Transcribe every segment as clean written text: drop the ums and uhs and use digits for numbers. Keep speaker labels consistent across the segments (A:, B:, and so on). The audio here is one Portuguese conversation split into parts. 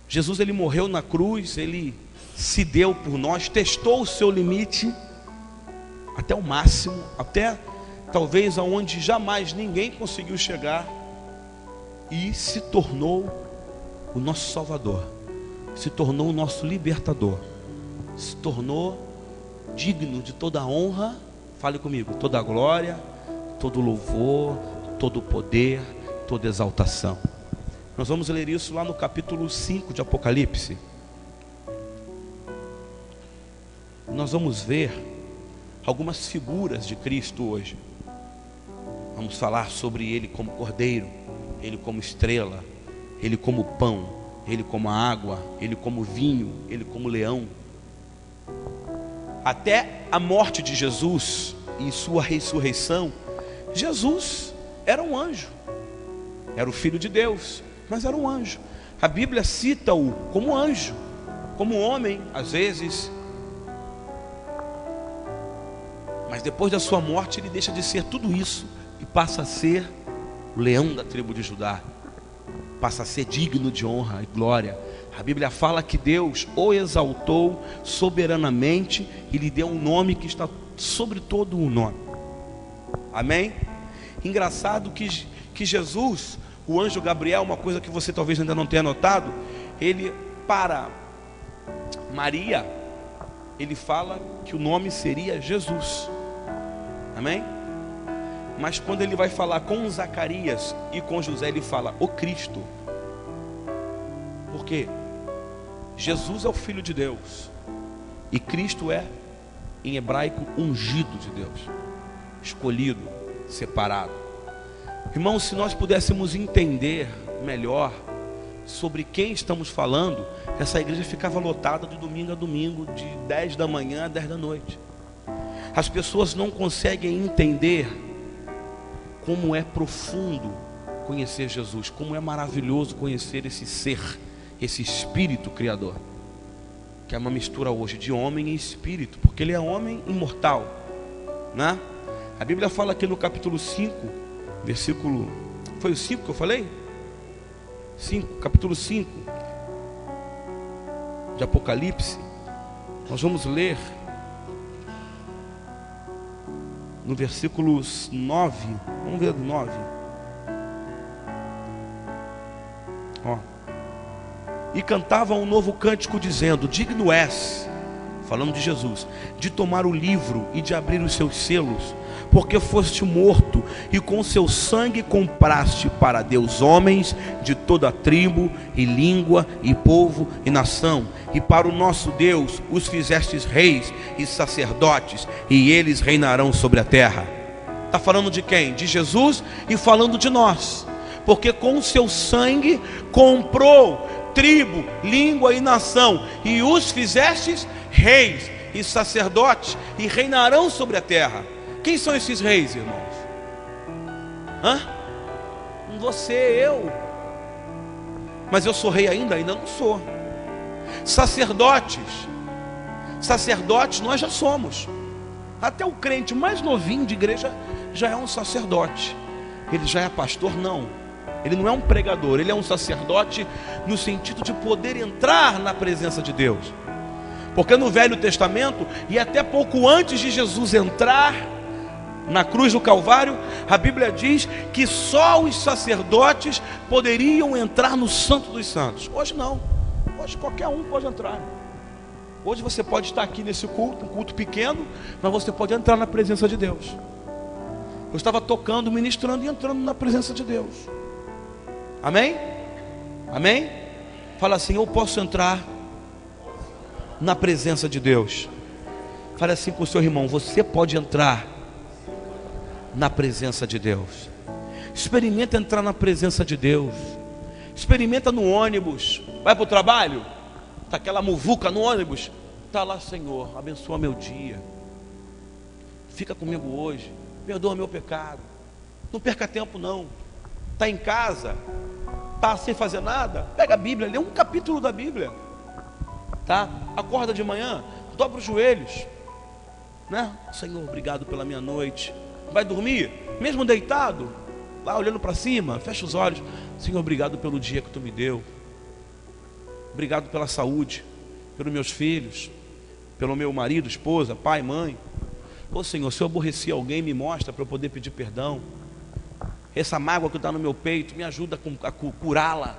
A: Jesus, ele morreu na cruz, ele se deu por nós, testou o seu limite até o máximo, até talvez aonde jamais ninguém conseguiu chegar, e se tornou o nosso Salvador, se tornou o nosso libertador, se tornou digno de toda a honra, fale comigo, toda a glória, todo o louvor, todo o poder, toda a exaltação. Nós vamos ler isso lá no capítulo 5 de Apocalipse. Nós vamos ver algumas figuras de Cristo hoje. Vamos falar sobre Ele como Cordeiro, Ele como estrela, Ele como pão, Ele como água, Ele como vinho, Ele como leão. Até a morte de Jesus e sua ressurreição, Jesus era um anjo, era o Filho de Deus, mas era um anjo. A Bíblia cita-o como anjo, como homem, às vezes. Mas depois da sua morte, ele deixa de ser tudo isso e passa a ser o leão da tribo de Judá. Passa a ser digno de honra e glória. A Bíblia fala que Deus o exaltou soberanamente e lhe deu um nome que está sobre todo o nome. Amém? Engraçado que Jesus, o anjo Gabriel, uma coisa que você talvez ainda não tenha notado, ele, para Maria, ele fala que o nome seria Jesus. Amém? Mas quando ele vai falar com Zacarias e com José, ele fala o Cristo. Por quê? Jesus é o Filho de Deus e Cristo é, em hebraico, ungido de Deus, escolhido, separado. Irmãos, se nós pudéssemos entender melhor sobre quem estamos falando, essa igreja ficava lotada de domingo a domingo, de 10 da manhã a 10 da noite. As pessoas não conseguem entender como é profundo conhecer Jesus, como é maravilhoso conhecer esse ser, esse espírito criador, que é uma mistura hoje de homem e espírito, porque ele é homem imortal, né? A Bíblia fala aqui no capítulo 5, versículo, foi o 5 que eu falei? 5, capítulo 5 de Apocalipse. Nós vamos ler no versículo 9. Vamos ver do 9. Ó. E cantavam um novo cântico dizendo: digno és, falando de Jesus, de tomar o livro e de abrir os seus selos, porque foste morto e com seu sangue compraste para Deus homens de toda tribo e língua e povo e nação, e para o nosso Deus os fizestes reis e sacerdotes, e eles reinarão sobre a terra. Está falando de quem? De Jesus, e falando de nós, porque com o seu sangue comprou tribo, língua e nação, e os fizestes reis e sacerdotes, e reinarão sobre a terra. Quem são esses reis, irmãos? Você, eu. Mas eu sou rei ainda? Ainda não sou. Sacerdotes nós já somos. Até o crente mais novinho de igreja já é um sacerdote. Ele já é pastor? Não. Ele não é um pregador, ele é um sacerdote no sentido de poder entrar na presença de Deus. Porque no Velho Testamento, e até pouco antes de Jesus entrar na cruz do Calvário, a Bíblia diz que só os sacerdotes poderiam entrar no Santo dos Santos. Hoje não, hoje qualquer um pode entrar. Hoje você pode estar aqui nesse culto, um culto pequeno, mas você pode entrar na presença de Deus. Eu estava tocando, ministrando e entrando na presença de Deus. Amém? Amém? Fala assim: eu posso entrar na presença de Deus. Fala assim para o seu irmão: você pode entrar na presença de Deus. Experimenta entrar na presença de Deus. Experimenta no ônibus. Vai para o trabalho, está aquela muvuca no ônibus, está lá: Senhor, abençoa meu dia, fica comigo hoje, perdoa meu pecado. Não perca tempo não. Está em casa, está sem fazer nada, pega a Bíblia, lê um capítulo da Bíblia, tá? Acorda de manhã, dobra os joelhos, né? Senhor, obrigado pela minha noite. Vai dormir, mesmo deitado, lá olhando para cima, fecha os olhos: Senhor, obrigado pelo dia que tu me deu. Obrigado pela saúde, pelos meus filhos, pelo meu marido, esposa, pai, mãe. Ô Senhor, se eu aborreci alguém, me mostra para eu poder pedir perdão. Essa mágoa que está no meu peito, me ajuda a curá-la.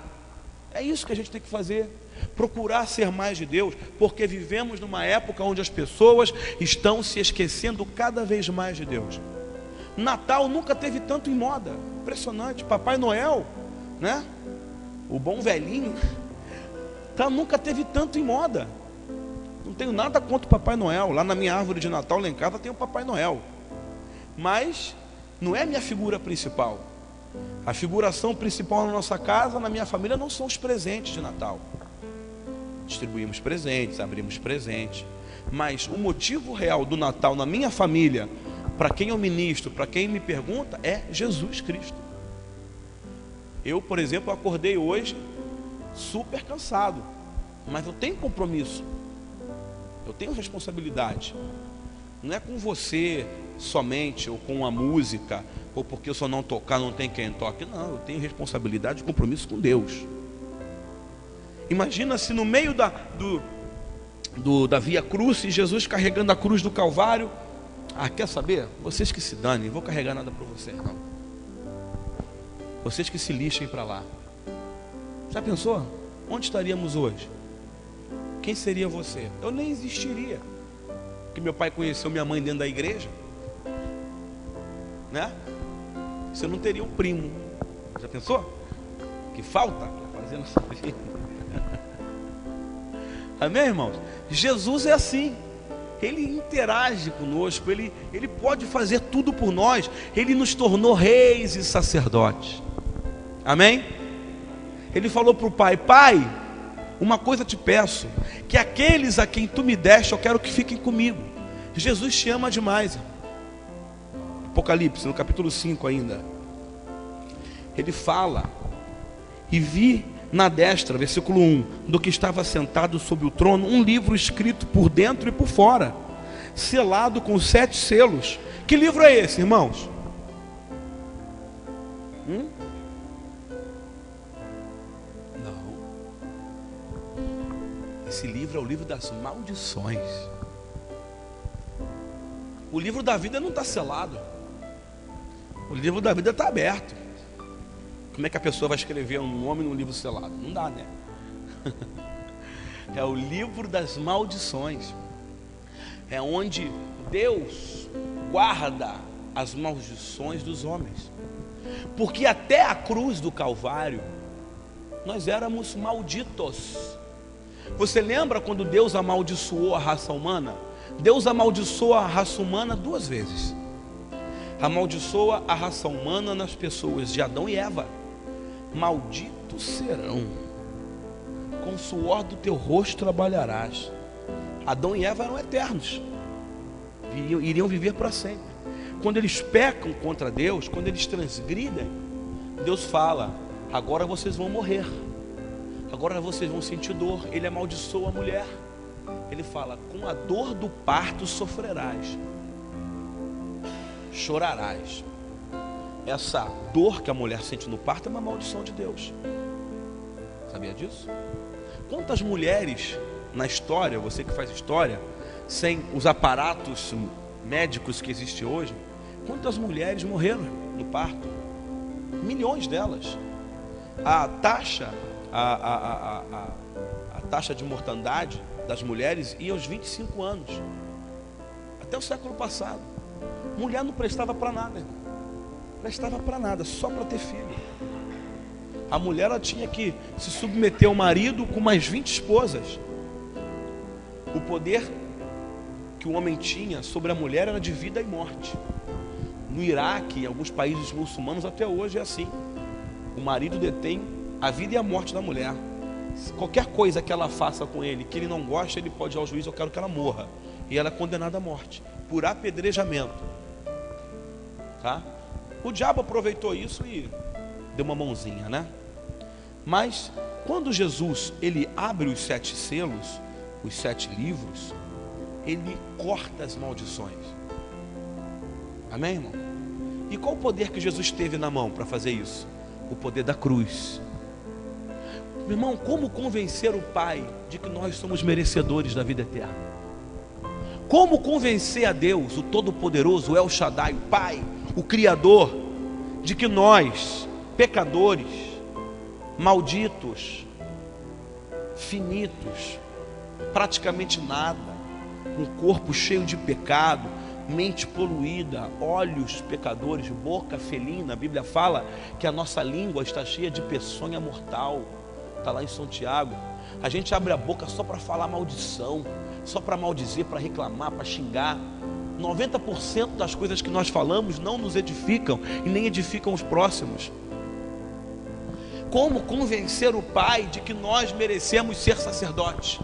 A: É isso que a gente tem que fazer. Procurar ser mais de Deus, porque vivemos numa época onde as pessoas estão se esquecendo cada vez mais de Deus. Natal nunca teve tanto em moda. Impressionante. Papai Noel, né? O bom velhinho, nunca teve tanto em moda. Não tenho nada contra o Papai Noel. Lá na minha árvore de Natal, lá em casa, tem o Papai Noel. Mas não é minha figura principal. A figuração principal na nossa casa, na minha família, não são os presentes de Natal. Distribuímos presentes, abrimos presentes. Mas o motivo real do Natal na minha família, para quem eu ministro, para quem me pergunta, é Jesus Cristo. Eu, por exemplo, acordei hoje super cansado, mas eu tenho compromisso, eu tenho responsabilidade. Não é com você somente, ou com a música, ou porque se eu não tocar não tem quem toque. Não, eu tenho responsabilidade e compromisso com Deus. Imagina se no meio da Via Crucis, Jesus carregando a cruz do Calvário. Quer saber? Vocês que se danem, não vou carregar nada para vocês não. Vocês que se lixem para lá. Já pensou? Onde estaríamos hoje? Quem seria você? Eu nem existiria. Porque meu pai conheceu minha mãe dentro da igreja, né? Você não teria um primo. Já pensou? Que falta fazendo essa vida. Amém, irmãos? Jesus é assim. Ele interage conosco, ele pode fazer tudo por nós. Ele nos tornou reis e sacerdotes. Amém? Ele falou para o pai: Pai, uma coisa te peço, que aqueles a quem tu me deste, eu quero que fiquem comigo. Jesus te ama demais. Apocalipse, no capítulo 5 ainda, ele fala: e vi na destra, versículo 1, do que estava sentado sobre o trono, um livro escrito por dentro e por fora, selado com 7 selos. Que livro é esse, irmãos? Não. Esse livro é o livro das maldições. O livro da vida não está selado. O livro da vida está aberto. Como é que a pessoa vai escrever um nome num livro selado? Não dá, né? É o livro das maldições. É onde Deus guarda as maldições dos homens. Porque até a cruz do Calvário, nós éramos malditos. Você lembra quando Deus amaldiçoou a raça humana? Deus amaldiçoou a raça humana 2 vezes. Amaldiçoa a raça humana nas pessoas de Adão e Eva. Malditos serão, com o suor do teu rosto trabalharás. Adão e Eva eram eternos, iriam viver para sempre. Quando eles pecam contra Deus, quando eles transgridem, Deus fala: agora vocês vão morrer, agora vocês vão sentir dor. Ele amaldiçoa a mulher. Ele fala: com a dor do parto sofrerás, chorarás. Essa dor que a mulher sente no parto é uma maldição de Deus. Sabia disso? Quantas mulheres na história, você que faz história, sem os aparatos médicos que existem hoje, quantas mulheres morreram no parto? Milhões delas. A taxa de mortandade das mulheres ia aos 25 anos. Até o século passado. Mulher não prestava para nada, irmão. Prestava para nada, só para ter filho. A mulher, ela tinha que se submeter ao marido com mais 20 esposas. O poder que o homem tinha sobre a mulher era de vida e morte. No Iraque, em alguns países muçulmanos, até hoje é assim. O marido detém a vida e a morte da mulher. Qualquer coisa que ela faça com ele, que ele não gosta, ele pode ir ao juiz: eu quero que ela morra. E ela é condenada à morte, por apedrejamento. Tá? O diabo aproveitou isso e deu uma mãozinha, né? Mas quando Jesus, ele abre os 7 selos, os 7 livros, ele corta as maldições. Amém, irmão? E qual o poder que Jesus teve na mão para fazer isso? O poder da cruz. Meu irmão, como convencer o Pai de que nós somos merecedores da vida eterna? Como convencer a Deus, o Todo-Poderoso, o El Shaddai, o Pai, o Criador, de que nós, pecadores, malditos, finitos, praticamente nada, com o corpo cheio de pecado, mente poluída, olhos pecadores, boca felina, a Bíblia fala que a nossa língua está cheia de peçonha mortal, está lá em São Tiago. A gente abre a boca só para falar maldição, só para maldizer, para reclamar, para xingar. 90% das coisas que nós falamos não nos edificam e nem edificam os próximos. Como convencer o Pai de que nós merecemos ser sacerdotes?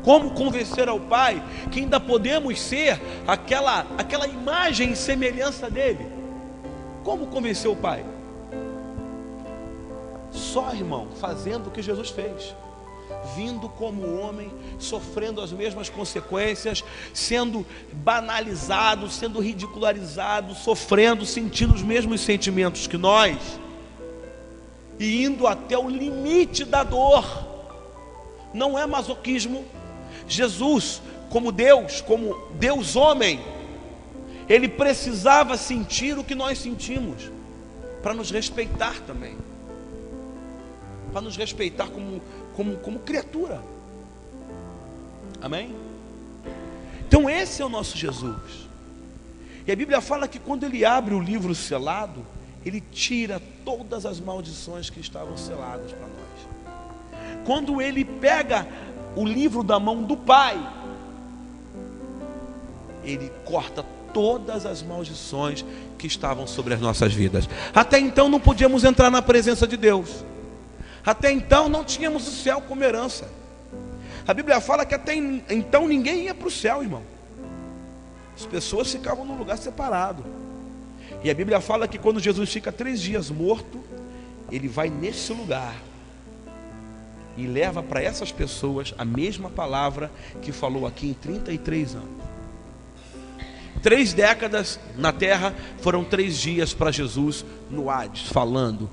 A: Como convencer ao Pai que ainda podemos ser aquela imagem e semelhança dele? Como convencer o Pai? Só, irmão, fazendo o que Jesus fez, vindo como homem, sofrendo as mesmas consequências, sendo banalizado, sendo ridicularizado, sofrendo, sentindo os mesmos sentimentos que nós, e indo até o limite da dor. Não é masoquismo. Jesus, como Deus homem, ele precisava sentir o que nós sentimos, para nos respeitar também, para nos respeitar como criatura. Amém? Então esse é o nosso Jesus. E a Bíblia fala que quando ele abre o livro selado, ele tira todas as maldições que estavam seladas para nós. Quando ele pega o livro da mão do Pai, ele corta todas as maldições que estavam sobre as nossas vidas. Até então não podíamos entrar na presença de Deus. Até então não tínhamos o céu como herança. A Bíblia fala que até então ninguém ia para o céu, irmão. As pessoas ficavam num lugar separado. E a Bíblia fala que quando Jesus fica 3 dias morto, ele vai nesse lugar e leva para essas pessoas a mesma palavra que falou aqui em 33 anos. 3 décadas na terra foram 3 dias para Jesus no Hades, falando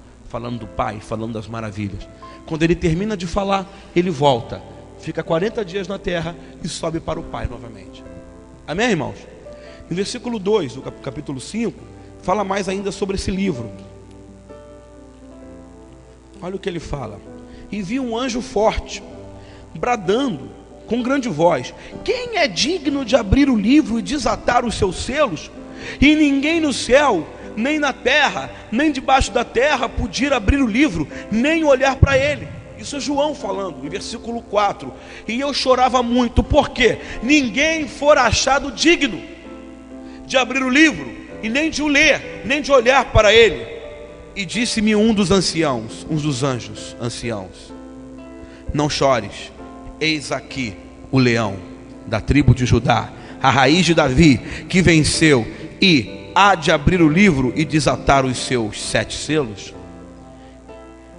A: do Pai, falando das maravilhas. Quando ele termina de falar, ele volta, fica 40 dias na terra e sobe para o Pai novamente. Amém, irmãos? No versículo 2 do capítulo 5, fala mais ainda sobre esse livro. Olha o que ele fala. E vi um anjo forte, bradando com grande voz: quem é digno de abrir o livro e desatar os seus selos? E ninguém no céu, nem na terra, nem debaixo da terra podia abrir o livro, nem olhar para ele. Isso é João falando, em versículo 4. E eu chorava muito, porque ninguém fora achado digno de abrir o livro, e nem de o ler, nem de olhar para ele. E disse-me um dos anciãos, um dos anjos anciãos: não chores, eis aqui o leão da tribo de Judá, a raiz de Davi, que venceu e há de abrir o livro e desatar os seus 7 selos.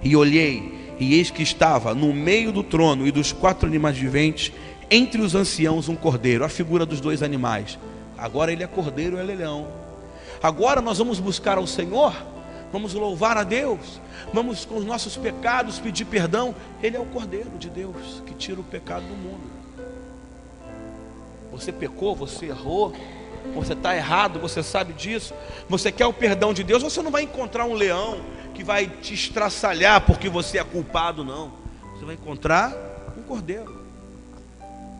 A: E olhei, e eis que estava no meio do trono e dos 4 animais viventes, entre os anciãos um cordeiro, a figura dos 2 animais. Agora ele é cordeiro e ele é leão. Agora nós vamos buscar ao Senhor, vamos louvar a Deus, vamos com os nossos pecados pedir perdão. Ele é o cordeiro de Deus que tira o pecado do mundo. Você pecou, você errou, você está errado, você sabe disso, você quer o perdão de Deus. Você não vai encontrar um leão que vai te estraçalhar porque você é culpado, não. Você vai encontrar um cordeiro.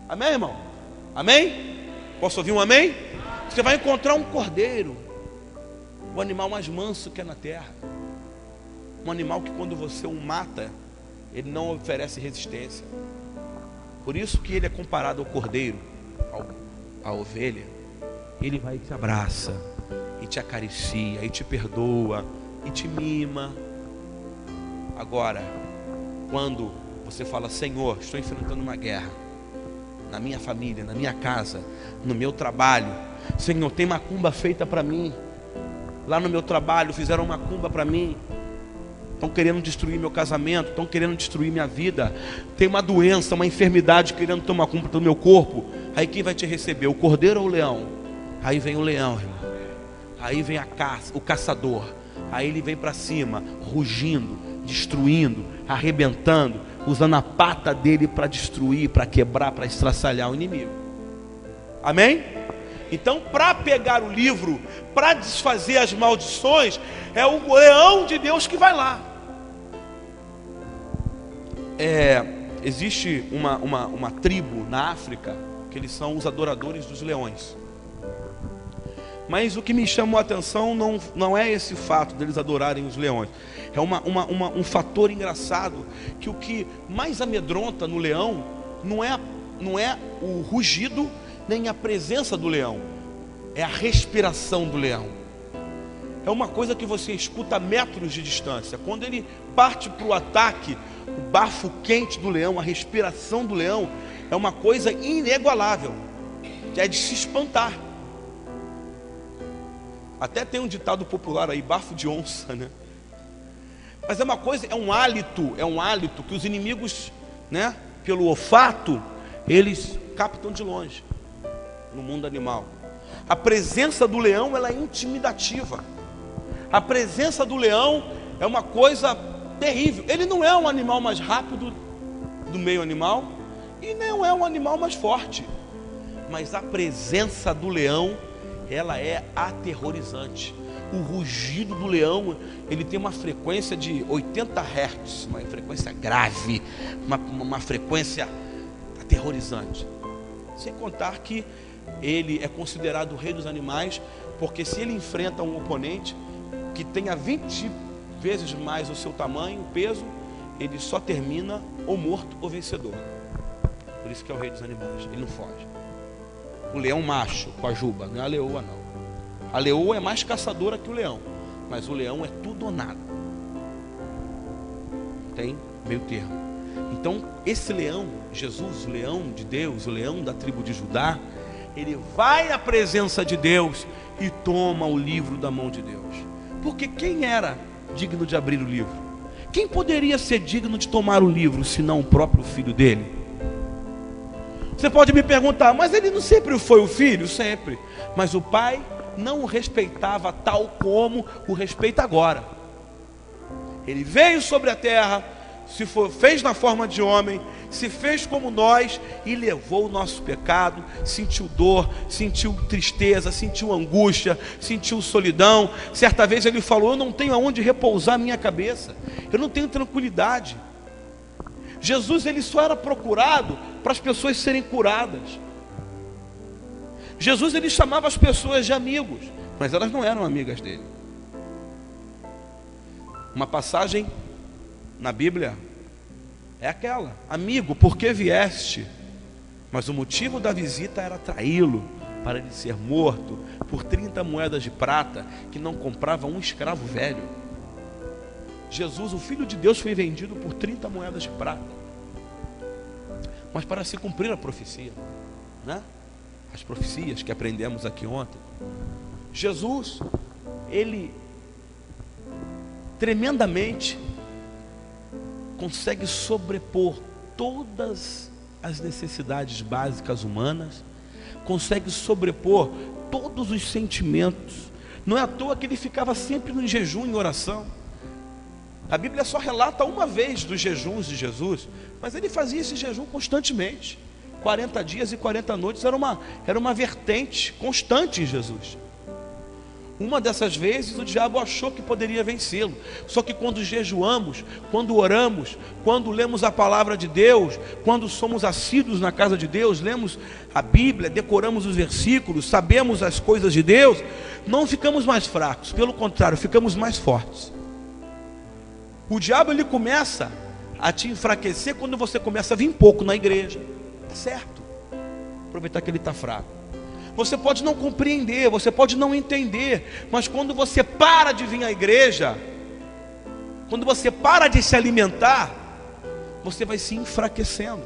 A: Amém, irmão? Amém? Posso ouvir um amém? Você vai encontrar um cordeiro, o animal mais manso que é na terra, um animal que quando você o mata, ele não oferece resistência. Por isso que ele é comparado ao cordeiro, à ovelha. Ele vai e te abraça, e te acaricia, e te perdoa, e te mima. Agora, quando você fala: Senhor, estou enfrentando uma guerra na minha família, na minha casa, no meu trabalho. Senhor, tem macumba feita para mim. Lá no meu trabalho fizeram macumba para mim. Estão querendo destruir meu casamento, estão querendo destruir minha vida. Tem uma doença, uma enfermidade querendo tomar conta do meu corpo. Aí quem vai te receber? O cordeiro ou o leão? Aí vem o leão, irmão. Aí vem o caçador. Aí ele vem para cima, rugindo, destruindo, arrebentando, usando a pata dele para destruir, para quebrar, para estraçalhar o inimigo. Amém? Então, para pegar o livro, para desfazer as maldições, é o leão de Deus que vai lá. Existe uma tribo na África, que eles são os adoradores dos leões. Mas o que me chamou a atenção não é esse fato deles adorarem os leões. É um fator engraçado, que o que mais amedronta no leão não é o rugido, nem a presença do leão, é a respiração do leão. É uma coisa que você escuta a metros de distância. Quando ele parte para o ataque, o bafo quente do leão, a respiração do leão, é uma coisa inigualável, é de se espantar. Até tem um ditado popular aí, bafo de onça, né? Mas é uma coisa, é um hálito que os inimigos, né, pelo olfato, eles captam de longe no mundo animal. A presença do leão, ela é intimidativa. A presença do leão é uma coisa terrível. Ele não é um animal mais rápido do meio animal e não é um animal mais forte, mas a presença do leão, ela é aterrorizante. O rugido do leão, ele tem uma frequência de 80 Hz, uma frequência grave, uma frequência aterrorizante. Sem contar que ele é considerado o rei dos animais, porque se ele enfrenta um oponente que tenha 20 vezes mais o seu tamanho, o peso, ele só termina ou morto ou vencedor. Por isso que é o rei dos animais, ele não foge. O leão macho com a juba, não é a leoa não. A leoa é mais caçadora que o leão, mas o leão é tudo ou nada. Tem meio termo. Então esse leão, Jesus, o leão de Deus, o leão da tribo de Judá, ele vai à presença de Deus e toma o livro da mão de Deus. Porque quem era digno de abrir o livro? Quem poderia ser digno de tomar o livro, senão o próprio filho dele? Você pode me perguntar, mas ele não sempre foi o filho? Sempre. Mas o pai não o respeitava tal como o respeita agora. Ele veio sobre a terra, fez na forma de homem, se fez como nós e levou o nosso pecado, sentiu dor, sentiu tristeza, sentiu angústia, sentiu solidão. Certa vez ele falou: eu não tenho aonde repousar a minha cabeça, eu não tenho tranquilidade. Jesus, ele só era procurado para as pessoas serem curadas. Jesus, ele chamava as pessoas de amigos, mas elas não eram amigas dele. Uma passagem na Bíblia é aquela: amigo, por que vieste? Mas o motivo da visita era traí-lo, para ele ser morto por 30 moedas de prata, que não comprava um escravo velho. Jesus, o Filho de Deus, foi vendido por 30 moedas de prata, mas para se cumprir a profecia, né? As profecias que aprendemos aqui ontem. Jesus, ele tremendamente consegue sobrepor todas as necessidades básicas humanas, consegue sobrepor todos os sentimentos. Não é à toa que ele ficava sempre no jejum, em oração. A Bíblia só relata uma vez dos jejuns de Jesus, mas ele fazia esse jejum constantemente. 40 dias e 40 noites era uma vertente constante em Jesus. Uma dessas vezes o diabo achou que poderia vencê-lo. Só que quando jejuamos, quando oramos, quando lemos a palavra de Deus, quando somos assíduos na casa de Deus, lemos a Bíblia, decoramos os versículos, sabemos as coisas de Deus, não ficamos mais fracos, pelo contrário, ficamos mais fortes. O diabo, ele começa a te enfraquecer quando você começa a vir pouco na igreja. Tá certo? Aproveitar que ele está fraco. Você pode não compreender, você pode não entender, mas quando você para de vir à igreja, quando você para de se alimentar, você vai se enfraquecendo,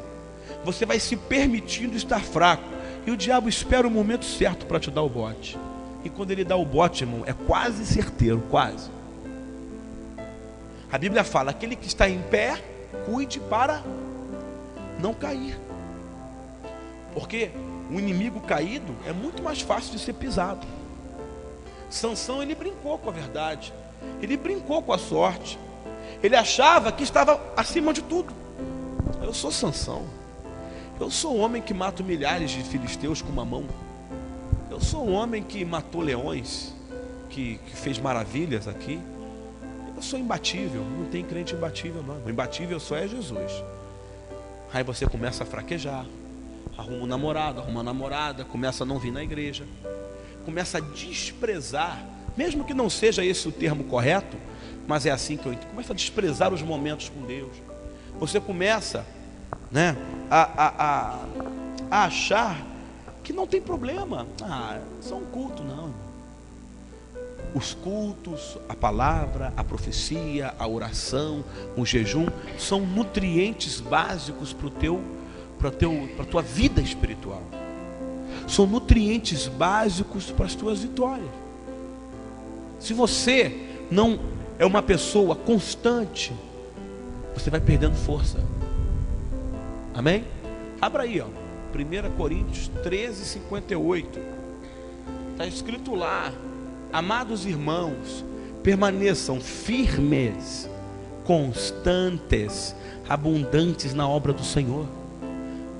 A: você vai se permitindo estar fraco, e o diabo espera o momento certo para te dar o bote. E quando ele dá o bote, irmão, é quase certeiro, quase. A Bíblia fala: aquele que está em pé, cuide para não cair. Porque o inimigo caído é muito mais fácil de ser pisado. Sansão, ele brincou com a verdade, ele brincou com a sorte, Ele achava que estava acima de tudo. Eu sou Sansão. Eu sou o homem que mato milhares de filisteus com uma mão. Eu sou o homem que matou leões, que fez maravilhas aqui. Eu sou imbatível. Não tem crente imbatível não. O imbatível só é Jesus. Aí você começa a fraquejar. Arruma um namorado, arruma uma namorada, começa a não vir na igreja, começa a desprezar, mesmo que não seja esse o termo correto, mas é assim que eu entendo. Começa a desprezar os momentos com Deus. Você começa, né, a achar que não tem problema. Só um culto, não, irmão. Os cultos, a palavra, a profecia, a oração, o jejum são nutrientes básicos para a tua vida espiritual. São nutrientes básicos para as tuas vitórias. Se você não é uma pessoa constante, você vai perdendo força. Amém? Abra aí, ó, 1 Coríntios 13, 58. Está escrito lá: amados irmãos, permaneçam firmes, constantes, abundantes na obra do Senhor,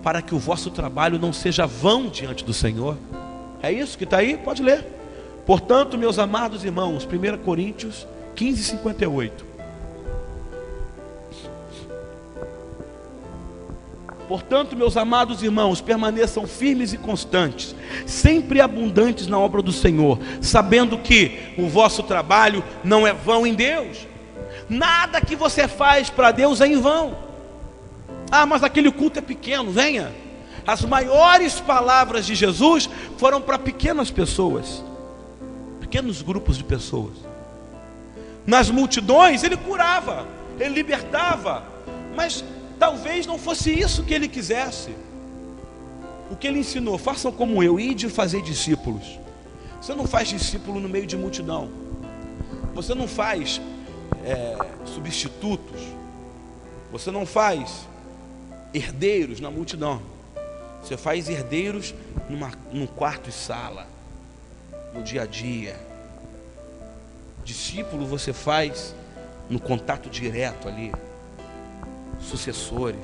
A: para que o vosso trabalho não seja vão diante do Senhor. É isso que está aí? Pode ler. Portanto, meus amados irmãos, 1 Coríntios 15, 58. Portanto, meus amados irmãos, permaneçam firmes e constantes, sempre abundantes na obra do Senhor, sabendo que o vosso trabalho não é vão em Deus. Nada que você faz para Deus é em vão. Mas aquele culto é pequeno, venha. As maiores palavras de Jesus foram para pequenas pessoas, pequenos grupos de pessoas. Nas multidões ele curava, ele libertava, mas talvez não fosse isso que ele quisesse. O que ele ensinou: façam como eu, ide fazer discípulos. Você não faz discípulo no meio de multidão. Você não faz substitutos. Você não faz herdeiros na multidão. Você faz herdeiros num quarto e sala, no dia a dia. Discípulo você faz no contato direto ali, sucessores.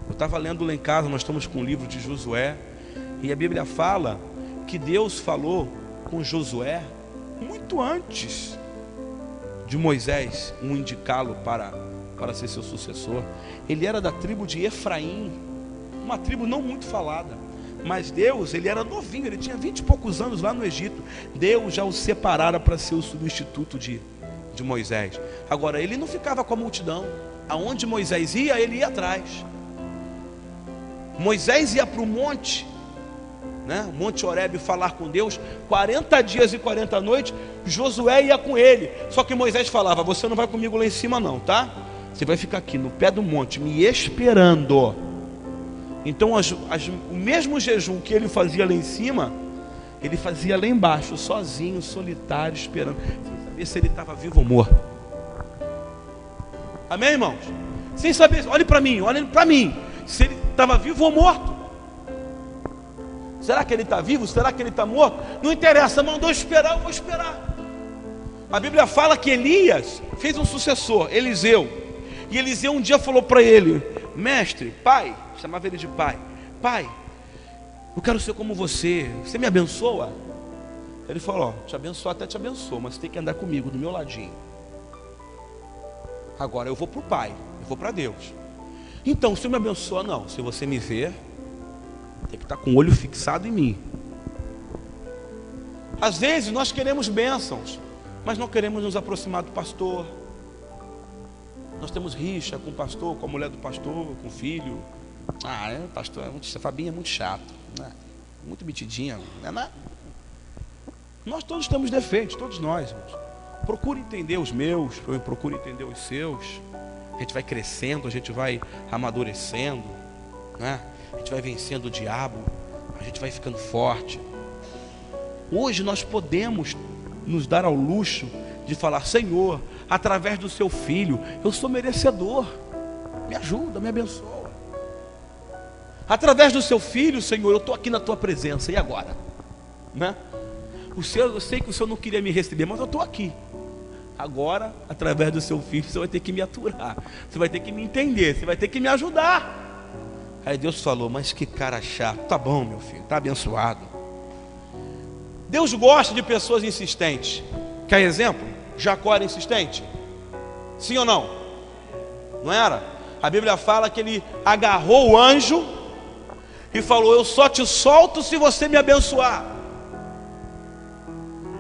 A: Eu estava lendo lá em casa, nós estamos com o livro de Josué, e a Bíblia fala que Deus falou com Josué muito antes de Moisés indicá-lo para ser seu sucessor. Ele era da tribo de Efraim, uma tribo não muito falada, mas Deus, ele era novinho, ele tinha 20 e poucos anos lá no Egito. Deus já o separara para ser o substituto de Moisés. Agora, ele não ficava com a multidão. Aonde Moisés ia, ele ia atrás. Moisés ia para o monte, né? Monte Horebe, falar com Deus 40 dias e 40 noites. Josué ia com ele. Só que Moisés falava: você não vai comigo lá em cima não, tá? Você vai ficar aqui no pé do monte me esperando. Então o mesmo jejum que ele fazia lá em cima, ele fazia lá embaixo, sozinho, solitário, esperando, sem saber se ele estava vivo ou morto. Amém, irmãos? Sem saber, olhe para mim, se ele estava vivo ou morto. Será que ele está vivo? Será que ele está morto? Não interessa, mandou esperar, eu vou esperar. A Bíblia fala que Elias fez um sucessor, Eliseu. E Eliseu um dia falou para ele: mestre, pai, chamava ele de pai, eu quero ser como você me abençoa? Ele falou: te abençoo, até te abençoo, mas você tem que andar comigo, do meu ladinho. Agora eu vou para o Pai, eu vou para Deus. Então, se me abençoa, não. Se você me ver, tem que estar com o olho fixado em mim. Às vezes nós queremos bênçãos, mas não queremos nos aproximar do pastor. Nós temos rixa com o pastor, com a mulher do pastor, com o filho. Pastor, Fabinho é muito chato, né? Muito metidinha, né? Nós todos temos defeitos, todos nós, irmãos. Procure entender os meus, procure entender os seus. A gente vai crescendo, a gente vai amadurecendo, né? A gente vai vencendo o diabo, a gente vai ficando forte. Hoje nós podemos nos dar ao luxo de falar: Senhor, através do seu filho, eu sou merecedor, me ajuda, me abençoa. Através do seu filho, Senhor, eu estou aqui na tua presença, e agora? Né? Eu sei que o Senhor não queria me receber, mas eu estou aqui. Agora, através do seu filho, você vai ter que me aturar, você vai ter que me entender, você vai ter que me ajudar. Aí Deus falou: mas que cara chato. Tá bom, meu filho, tá abençoado. Deus gosta de pessoas insistentes. Quer exemplo? Jacó era insistente? Sim ou não? Não era? A Bíblia fala que ele agarrou o anjo e falou: eu só te solto se você me abençoar.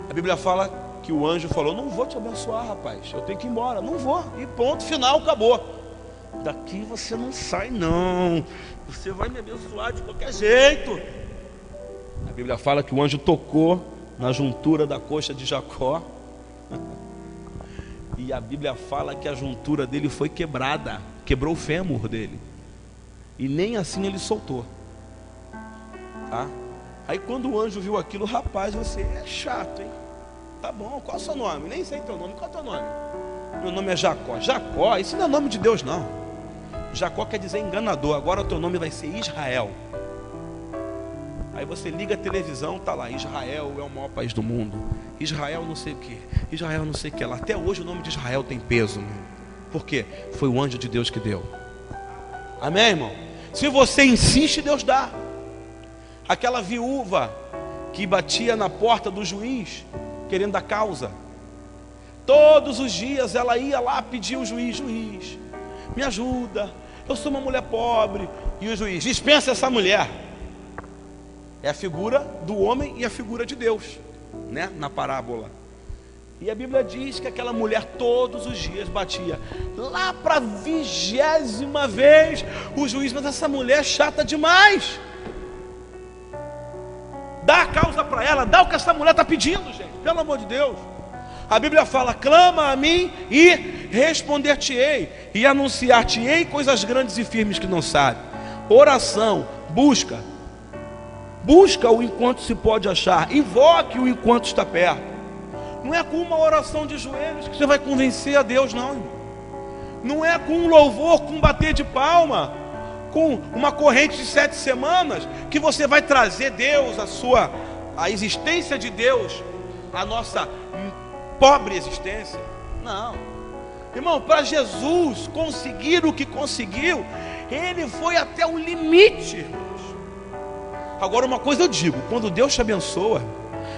A: A Bíblia fala que o anjo falou: não vou te abençoar, rapaz, eu tenho que ir embora. Não vou, e ponto final, acabou. Daqui você não sai não, você vai me abençoar de qualquer jeito. A Bíblia fala que o anjo tocou na juntura da coxa de Jacó, e a Bíblia fala que a juntura dele foi quebrada, quebrou o fêmur dele, e nem assim ele soltou, tá? Aí quando o anjo viu aquilo: rapaz, você é chato, hein? Tá bom, qual é o seu nome? Nem sei teu nome. Qual é o teu nome? Meu nome é Jacó. Jacó, isso não é nome de Deus não. Jacó quer dizer enganador. Agora o teu nome vai ser Israel. Aí você liga a televisão, tá lá: Israel é o maior país do mundo, Israel não sei o que, Israel não sei o que lá. Até hoje o nome de Israel tem peso, meu. Por quê? Foi o anjo de Deus que deu. Amém, irmão? Se você insiste, Deus dá. Aquela viúva que batia na porta do juiz querendo a causa, todos os dias ela ia lá pedir ao juiz: juiz, me ajuda, eu sou uma mulher pobre. E o juiz: dispensa essa mulher. É a figura do homem e a figura de Deus, né? Na parábola. E a Bíblia diz que aquela mulher todos os dias batia. Lá para a 20ª vez, o juiz: mas essa mulher é chata demais, dá a causa para ela, dá o que essa mulher está pedindo, gente, pelo amor de Deus. A Bíblia fala: clama a mim e responder-te-ei, e anunciar-te-ei coisas grandes e firmes que não sabe. Oração, busca o enquanto se pode achar, invoque o enquanto está perto. Não é com uma oração de joelhos que você vai convencer a Deus, não, irmão. Não é com um louvor, com um bater de palma, com uma corrente de 7 semanas, que você vai trazer Deus, a existência de Deus, a nossa pobre existência. Não, irmão, para Jesus conseguir o que conseguiu, Ele foi até o limite, irmãos. Agora uma coisa eu digo: quando Deus te abençoa,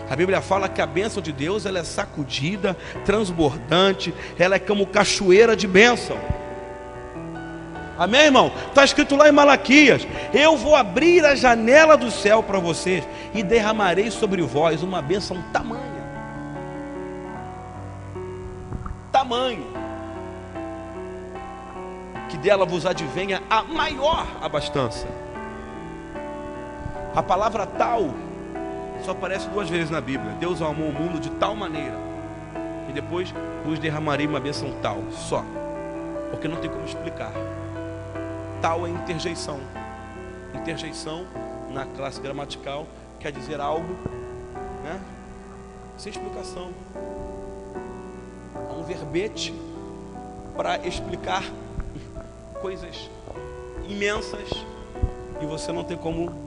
A: a Bíblia fala que a bênção de Deus, ela é sacudida, transbordante, ela é como cachoeira de bênção. Amém, irmão? Está escrito lá em Malaquias: eu vou abrir a janela do céu para vocês e derramarei sobre vós uma bênção tamanha, que dela vos advenha a maior abastança. A palavra tal só aparece 2 vezes na Bíblia. Deus amou o mundo de tal maneira, e depois: vos derramarei uma bênção tal. Só, porque não tem como explicar. Tal é interjeição. Interjeição, na classe gramatical, quer dizer algo, né, sem explicação. É um verbete para explicar coisas imensas, e você não tem como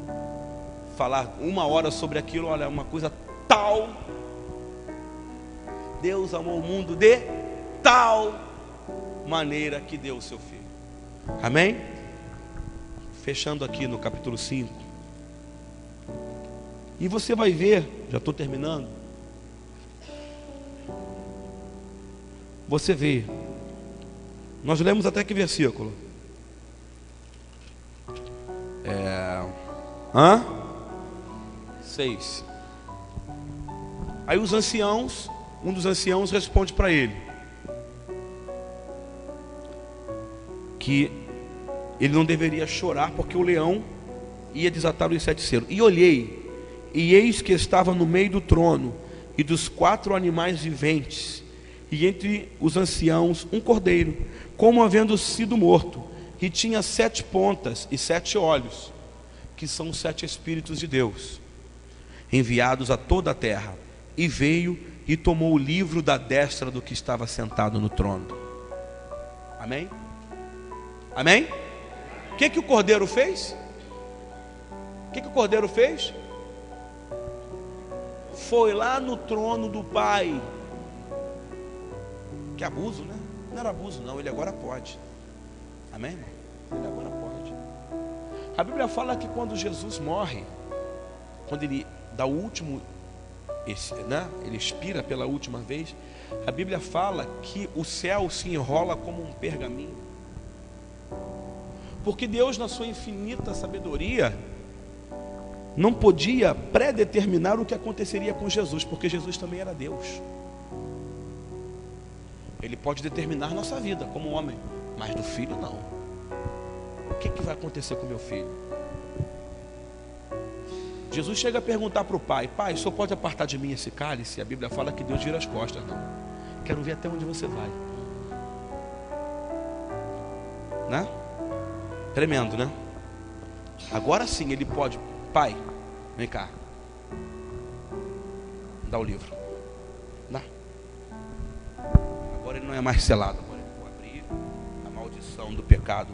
A: falar 1 hora sobre aquilo. Olha, uma coisa tal. Deus amou o mundo de tal maneira que deu o seu filho. Amém? Fechando aqui no capítulo 5. E você vai ver, já estou terminando. Você vê, nós lemos até que versículo? 6. Aí os anciãos, um dos anciãos responde para ele que ele não deveria chorar, porque o leão ia desatar os 7 selos. E olhei, e eis que estava no meio do trono e dos 4 animais viventes, e entre os anciãos um cordeiro, como havendo sido morto, e tinha 7 pontas e 7 olhos, que são os 7 Espíritos de Deus, enviados a toda a terra. E veio e tomou o livro da destra do que estava sentado no trono. Amém? Amém? O que o cordeiro fez? O que o cordeiro fez? Foi lá no trono do Pai Que abuso, né? Não era abuso, não. Ele agora pode. Amém, irmão? Ele agora pode. A Bíblia fala que quando Jesus morre, quando ele dá o último, ele expira pela última vez, a Bíblia fala que o céu se enrola como um pergaminho. Porque Deus, na sua infinita sabedoria, não podia predeterminar o que aconteceria com Jesus, porque Jesus também era Deus. Ele pode determinar nossa vida como homem, mas do filho não. O que vai acontecer com meu filho? Jesus chega a perguntar para o pai: pai, o senhor pode apartar de mim esse cálice? A Bíblia fala que Deus vira as costas. Não, quero ver até onde você vai. Né? Tremendo, né? Agora sim ele pode: pai, vem cá, dá o livro. Dá. Agora ele não é mais selado. Agora eu vou abrir. A maldição do pecado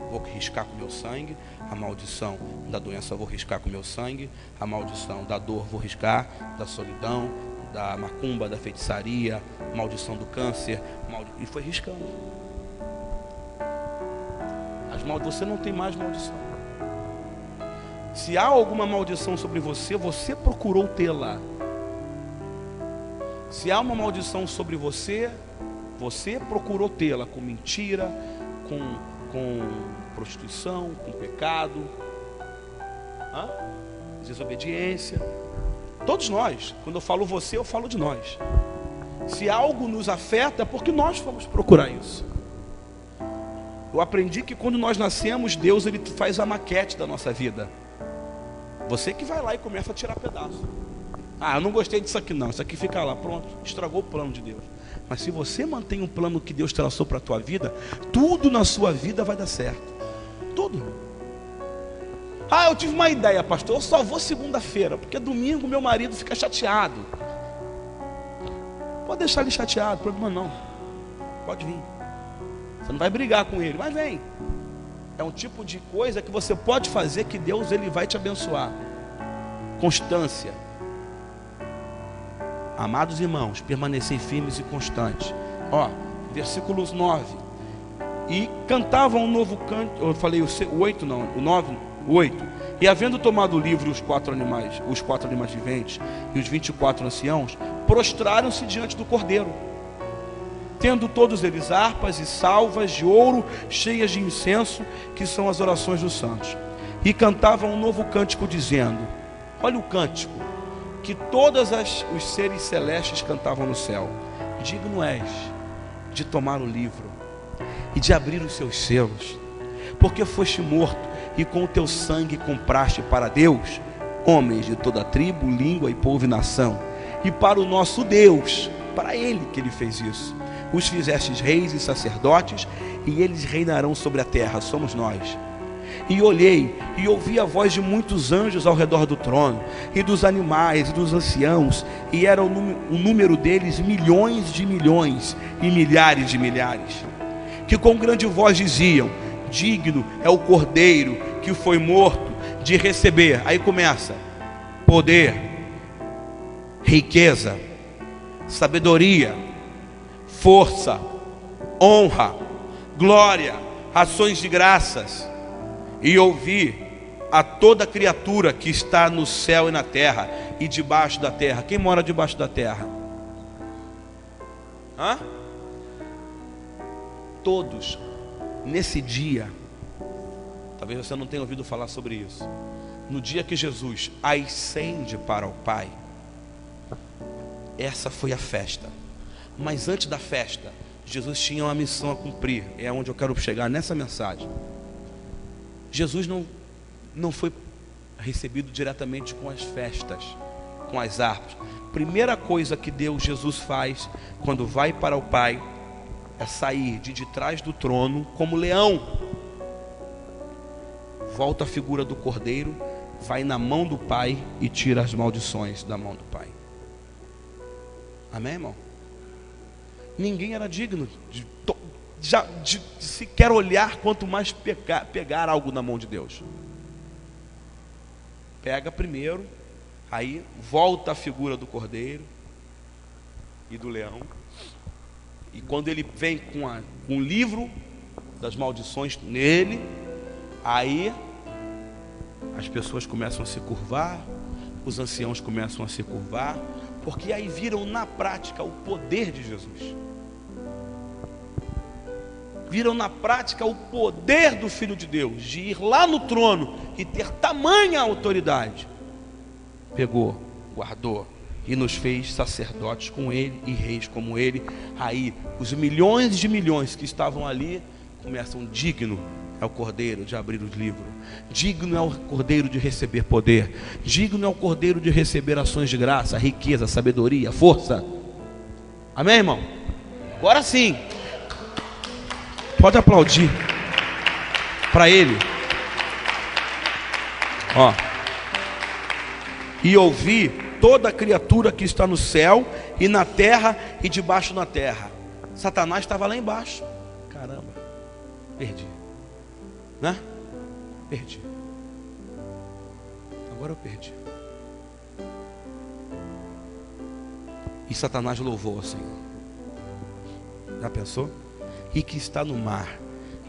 A: vou riscar com meu sangue. A maldição da doença vou riscar com meu sangue. A maldição da dor vou riscar. Da solidão, da macumba, da feitiçaria, maldição do câncer. E foi riscando. Você não tem mais maldição. Se há alguma maldição sobre você, você procurou tê-la. Se há uma maldição sobre você, você procurou tê-la com mentira, com prostituição, com pecado, desobediência. Todos nós, quando eu falo você, eu falo de nós. Se algo nos afeta, é porque nós fomos procurar isso. Eu aprendi que quando nós nascemos, Deus ele faz a maquete da nossa vida. Você que vai lá e começa a tirar pedaço. Eu não gostei disso aqui não, isso aqui fica lá, pronto, estragou o plano de Deus. Mas se você mantém um plano que Deus traçou para a tua vida, tudo na sua vida vai dar certo. Tudo. Eu tive uma ideia, pastor, eu só vou segunda-feira, porque domingo meu marido fica chateado. Pode deixar ele chateado, problema não. Pode vir. Você não vai brigar com ele, mas vem. É um tipo de coisa que você pode fazer que Deus ele vai te abençoar. Constância. Amados irmãos, permanecei firmes e constantes. Versículos 9. E cantavam um novo canto. Eu falei o 8, não, o 9, o 8. E havendo tomado o livro os quatro animais viventes e os 24 anciãos, prostraram-se diante do Cordeiro, tendo todos eles harpas e salvas de ouro cheias de incenso, que são as orações dos santos. E cantavam um novo cântico, dizendo: olha o cântico que todos os seres celestes cantavam no céu: digno és de tomar o livro e de abrir os seus selos, porque foste morto e com o teu sangue compraste para Deus homens de toda tribo, língua e povo e nação. E para o nosso Deus, para Ele que Ele fez isso, os fizestes reis e sacerdotes, e eles reinarão sobre a terra. Somos nós. E olhei e ouvi a voz de muitos anjos ao redor do trono, e dos animais e dos anciãos, e era o número deles milhões de milhões e milhares de milhares, que com grande voz diziam: digno é o Cordeiro que foi morto de receber. Aí começa: poder, riqueza, sabedoria, força, honra, glória, ações de graças. E ouvi a toda criatura que está no céu e na terra e debaixo da terra. Quem mora debaixo da terra? Todos. Nesse dia, talvez você não tenha ouvido falar sobre isso, no dia que Jesus ascende para o Pai, essa foi a festa. Mas antes da festa, Jesus tinha uma missão a cumprir. É onde eu quero chegar nessa mensagem. Jesus não foi recebido diretamente com as festas, com as harpas. Primeira coisa que Jesus faz quando vai para o Pai é sair de trás do trono como leão. Volta a figura do Cordeiro, vai na mão do Pai e tira as maldições da mão do Pai. Amém, irmão? Ninguém era digno de sequer olhar, quanto mais pegar algo na mão de Deus. Pega primeiro, aí volta a figura do Cordeiro e do leão, E quando ele vem com o livro das maldições nele, aí as pessoas começam a se curvar, os anciãos começam a se curvar, porque aí viram na prática o poder de Jesus. Viram na prática o poder do Filho de Deus, de ir lá no trono e ter tamanha autoridade. Pegou, guardou e nos fez sacerdotes com ele e reis como ele. Aí os milhões de milhões que estavam ali começam: digno é o Cordeiro de abrir os livros, digno é o Cordeiro de receber poder, digno é o Cordeiro de receber ações de graça, riqueza, sabedoria, força. Amém, irmão? Agora sim, pode aplaudir para ele. Ó. E ouvi toda criatura que está no céu e na terra e debaixo da terra. Satanás estava lá embaixo. Caramba, perdi, né? Perdi. Agora eu perdi. E Satanás louvou ao Senhor. Já pensou? E que está no mar,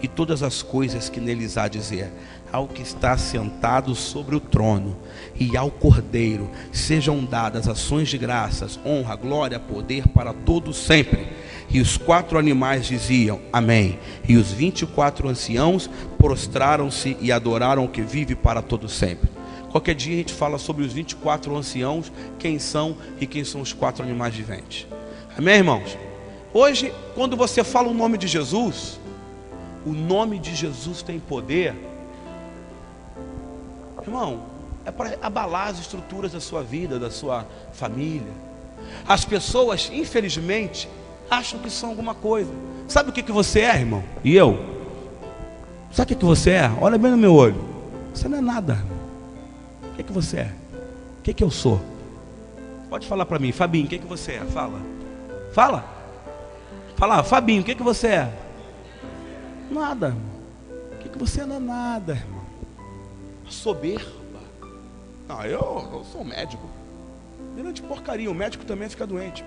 A: e todas as coisas que neles há a dizer, ao que está sentado sobre o trono, e ao Cordeiro, sejam dadas ações de graças, honra, glória, poder para todos sempre. E os 4 animais diziam: amém. E os 24 anciãos prostraram-se e adoraram o que vive para todos sempre. Qualquer dia a gente fala sobre os 24 anciãos, quem são e quem são os 4 animais viventes. Amém, irmãos? Hoje, quando você fala o nome de Jesus, o nome de Jesus tem poder, irmão, é para abalar as estruturas da sua vida, da sua família. As pessoas, infelizmente, acham que são alguma coisa. Sabe o que você é, irmão? E eu? Sabe o que você é? Olha bem no meu olho. Você não é nada. O que você é? O que eu sou? Pode falar para mim, Fabinho, o que você é? Fala. Fala. Fala, Fabinho, o que você é? Nada, irmão. O que você não é? Nada, irmão. Soberba. Não, eu sou um médico. Grande porcaria, o médico também fica doente.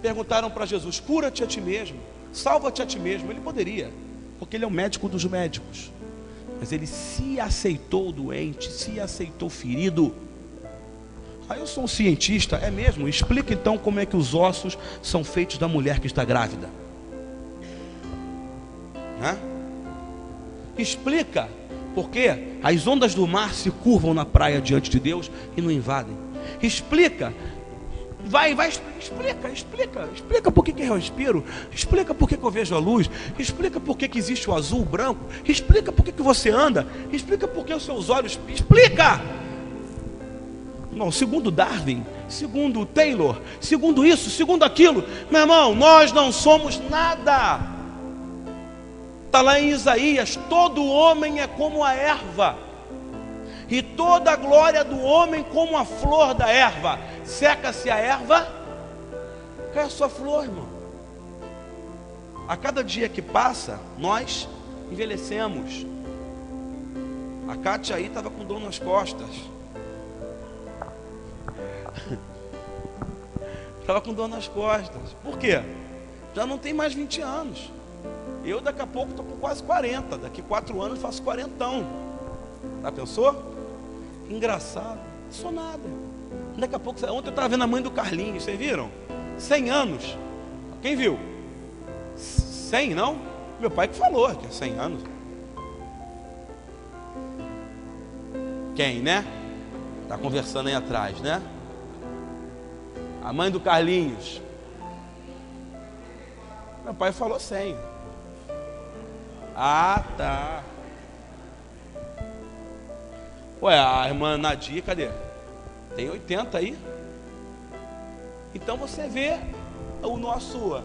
A: Perguntaram para Jesus: cura-te a ti mesmo, salva-te a ti mesmo. Ele poderia, porque ele é o médico dos médicos. Mas ele se aceitou doente, se aceitou ferido. Aí eu sou um cientista, é mesmo? Explica então como é que os ossos são feitos da mulher que está grávida. Explica porque as ondas do mar se curvam na praia diante de Deus e não invadem. Explica. Explica por que eu respiro, explica por que eu vejo a luz, explica por que existe o azul, o branco, explica por que você anda, explica por que os seus olhos, explica. Não, segundo Darwin, segundo Taylor, segundo isso, segundo aquilo, meu irmão, nós não somos nada. Está lá em Isaías: todo homem é como a erva, e toda a glória do homem como a flor da erva. Seca-se a erva, cai a sua flor, irmão. A cada dia que passa, nós envelhecemos. A Kátia aí estava com dor nas costas. Estava com dor nas costas. Por quê? Já não tem mais 20 anos. Eu daqui a pouco estou com quase 40. Daqui 4 anos faço 40. Já pensou? Engraçado. Não sou nada. Daqui a pouco, ontem eu estava vendo a mãe do Carlinhos, vocês viram? 100 anos. Quem viu? 100, não? Meu pai que falou que é 100 anos. Quem, né? Está conversando aí atrás, né? A mãe do Carlinhos. Meu pai falou 100. Ah, tá. Ué, a irmã Nadia, cadê? Tem 80 aí. Então você vê o nosso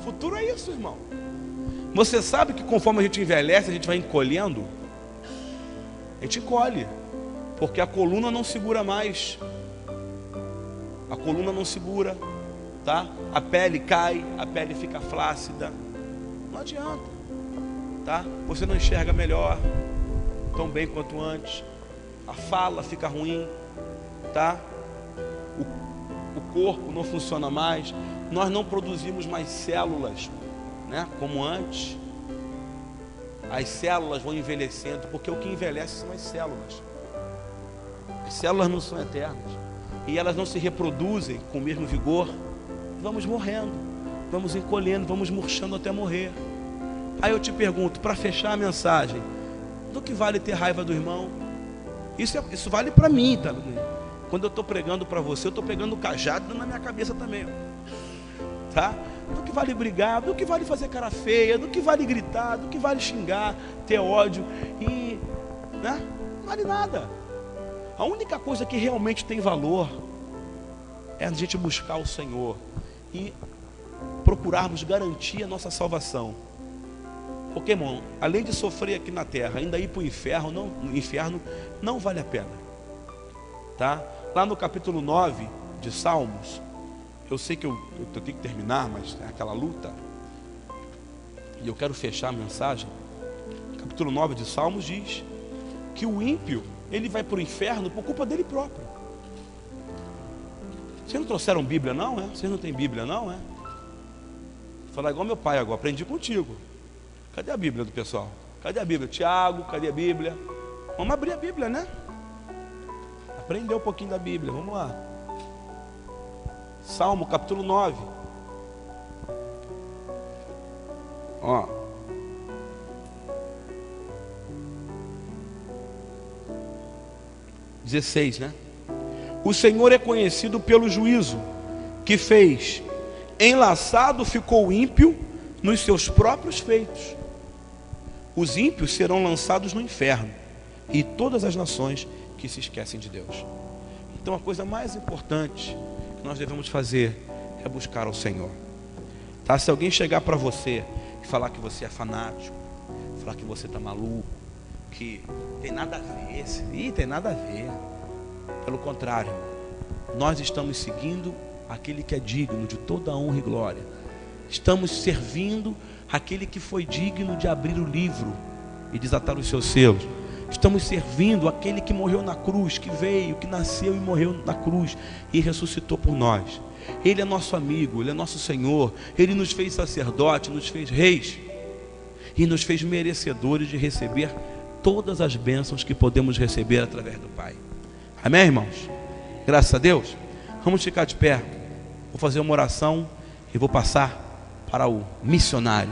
A: futuro é isso, irmão. Você sabe que conforme a gente envelhece, a gente vai encolhendo. A gente encolhe, porque a coluna não segura mais. A coluna não segura, tá? A pele cai, a pele fica flácida. Não adianta, tá? Você não enxerga melhor, tão bem quanto antes. A fala fica ruim, tá? O corpo não funciona mais, nós não produzimos mais células, né, como antes. As células vão envelhecendo, porque o que envelhece são as células. As células não são eternas, e elas não se reproduzem com o mesmo vigor. Vamos morrendo, vamos encolhendo, vamos murchando até morrer. Aí eu te pergunto, para fechar a mensagem, do que vale ter raiva do irmão? Isso vale para mim, tá? Quando eu estou pregando para você, eu estou pegando o cajado na minha cabeça também, tá? Do que vale brigar, do que vale fazer cara feia, do que vale gritar, do que vale xingar, ter ódio, e, né? Não vale nada. A única coisa que realmente tem valor é a gente buscar o Senhor e procurarmos garantir a nossa salvação. Porque, irmão, além de sofrer aqui na terra, ainda ir para o inferno não vale a pena, tá? Lá no capítulo 9 de Salmos, eu sei que eu tenho que terminar, mas é aquela luta, e eu quero fechar a mensagem. Capítulo 9 de Salmos diz que o ímpio, ele vai para o inferno por culpa dele próprio. Vocês não trouxeram Bíblia não, é? Vocês não têm Bíblia não, é? Vou falar igual meu pai agora, aprendi contigo. Cadê a Bíblia do pessoal? Cadê a Bíblia? Tiago, cadê a Bíblia? Vamos abrir a Bíblia, né? Aprender um pouquinho da Bíblia, vamos lá. Salmo capítulo 9. Ó. (16), né? O Senhor é conhecido pelo juízo que fez. Enlaçado ficou o ímpio nos seus próprios feitos. Os ímpios serão lançados no inferno, e todas as nações que se esquecem de Deus. Então a coisa mais importante que nós devemos fazer é buscar ao Senhor, tá? Se alguém chegar para você e falar que você é fanático, falar que você está maluco, que tem nada a ver, tem nada a ver. Pelo contrário, nós estamos seguindo aquele que é digno de toda honra e glória. Estamos servindo aquele que foi digno de abrir o livro e desatar os seus selos. Estamos servindo aquele que morreu na cruz, que veio, que nasceu e morreu na cruz e ressuscitou por nós. Ele é nosso amigo, Ele é nosso Senhor. Ele nos fez sacerdote, nos fez reis e nos fez merecedores de receber todas as bênçãos que podemos receber através do Pai. Amém, irmãos? Graças a Deus. Vamos ficar de pé. Vou fazer uma oração e vou passar para o missionário.